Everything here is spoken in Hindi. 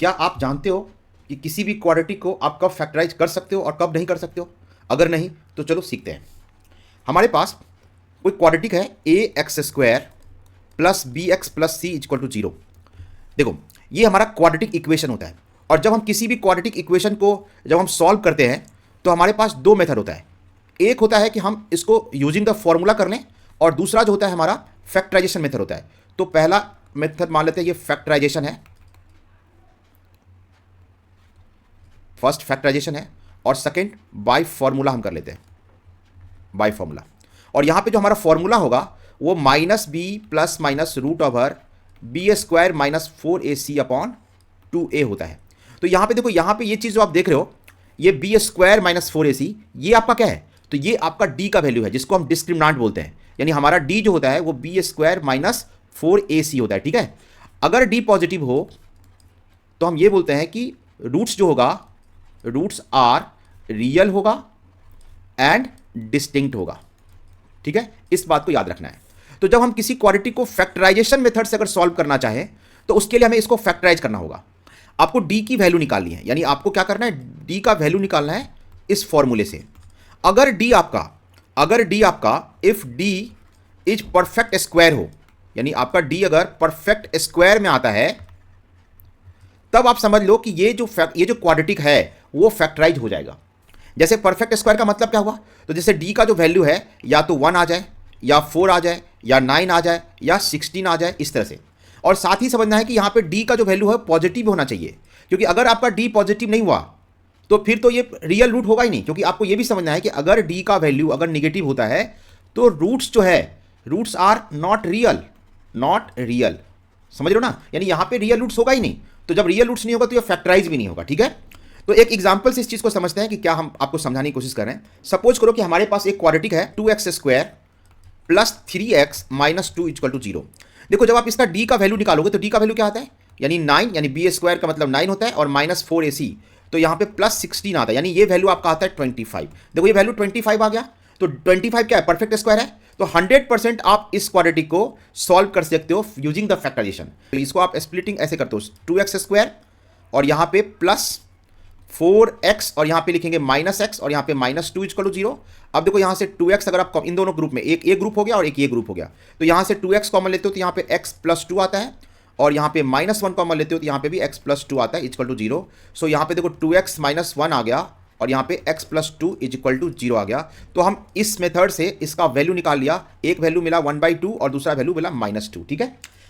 क्या आप जानते हो कि किसी भी क्वाड्रेटिक को आप कब फैक्टराइज कर सकते हो और कब नहीं कर सकते हो? अगर नहीं तो चलो सीखते हैं। हमारे पास कोई क्वाड्रेटिक है A x square plus B x plus C equal to zero. देखो, ये हमारा क्वाड्रेटिक इक्वेशन होता है, और जब हम किसी भी क्वाड्रेटिक इक्वेशन को जब हम सॉल्व करते हैं तो हमारे पास दो मेथड होता है। एक होता है कि हम इसको यूजिंग द फॉर्मूला कर लें, और दूसरा जो होता है हमारा फैक्टराइजेशन मेथड होता है। तो पहला मेथड मान लेते हैं ये फैक्टराइजेशन है, फर्स्ट फैक्टराइजेशन है, और सेकंड बाय फॉर्मूला हम कर लेते हैं, बाय फॉर्मूला। और यहां पे जो हमारा फॉर्मूला होगा वो minus b plus minus root over b square minus 4ac upon 2a होता है। तो यहां पे देखो, यहां पे ये चीज जो आप देख रहे हो, ये बी स्क्वायर माइनस 4ac, ये आपका क्या है? तो ये आपका d का वैल्यू है, जिसको हम डिस्क्रिमिनांट बोलते हैं। यानी हमारा d जो होता है वो बी स्क्वायर माइनस 4ac होता है, ठीक है। अगर d पॉजिटिव हो तो हम ये बोलते हैं कि रूट्स जो होगा, रूट्स आर रियल होगा एंड डिस्टिंक्ट होगा, ठीक है। इस बात को याद रखना है। तो जब हम किसी क्वाड्रेटिक को फैक्टराइजेशन मेथड से अगर सॉल्व करना चाहें तो उसके लिए हमें इसको फैक्टराइज करना होगा। आपको d की वैल्यू निकालनी है, यानी आपको क्या करना है, d का वैल्यू निकालना है इस फॉर्मूले से। अगर d आपका if d is perfect square हो, यानी आपका d अगर परफेक्ट स्क्वायर में आता है, तब आप समझ लो कि ये जो क्वाड्रेटिक है वो फैक्टराइज हो जाएगा। जैसे परफेक्ट स्क्वायर का मतलब क्या हुआ? तो जैसे d का जो वैल्यू है या तो 1 आ जाए, या 4 आ जाए, या 9 आ जाए, या 16 आ जाए, इस तरह से। और साथ ही समझना है कि यहाँ पे d का जो वैल्यू है पॉजिटिव होना चाहिए, क्योंकि अगर आपका d पॉजिटिव नहीं हुआ तो फिर तो ये रियल रूट होगा ही नहीं। क्योंकि आपको ये भी समझना है कि अगर d का वैल्यू अगर निगेटिव होता है तो रूट्स जो है, रूट्स आर नॉट रियल, समझ रहे हो ना। यानी यहाँ पे रियल रूट्स होगा ही नहीं, तो जब रियल रूट्स नहीं होगा तो ये फैक्टराइज भी नहीं होगा, ठीक है। तो एक एग्जांपल से इस चीज को समझते हैं कि क्या हम आपको समझाने की कोशिश कर रहे हैं। सपोज करो कि हमारे पास एक क्वाड्रेटिक है 2x square plus 3x minus 2 equal to 0। देखो, जब आप इसका d का वैल्यू निकालोगे तो d का वैल्यू क्या आता है, यानी 9, यानी बी स्क्वायर का मतलब 9 होता है, और माइनस 4ac, तो यहाँ पे प्लस 16 आता है, यानी ये वैल्यू आपका आता है 25। देखो, ये वैल्यू 25 आ गया, तो 25 क्या है, परफेक्ट स्क्वायर है। तो 100% आप इस क्वाड्रेटिक को सॉल्व कर सकते हो यूजिंग द फैक्टराइजेशन। तो इसको आप स्प्लिटिंग ऐसे करते हो, 2x स्क्वायर और यहाँ पे प्लस 4x, और यहाँ पे लिखेंगे माइनस x, और यहाँ पे माइनस 2 इक्वल टू 0। अब देखो, यहाँ से 2x अगर आप इन दोनों ग्रुप में, एक ये ग्रुप हो गया और एक ये ग्रुप हो गया, तो यहाँ से 2x कॉमन लेते हो तो यहाँ पे x प्लस 2 आता है, और यहाँ पे माइनस 1 कॉमन लेते हो तो यहाँ पे भी x प्लस 2 आता है इक्वल टू 0। सो यहाँ पे देखो 2x माइनस 1 आ गया, और यहाँ पे x plus 2 is equal to 0 आ गया। तो हम इस मेथड से इसका वैल्यू निकाल लिया, एक वैल्यू मिला 1/2 और दूसरा वैल्यू मिला -2, ठीक है।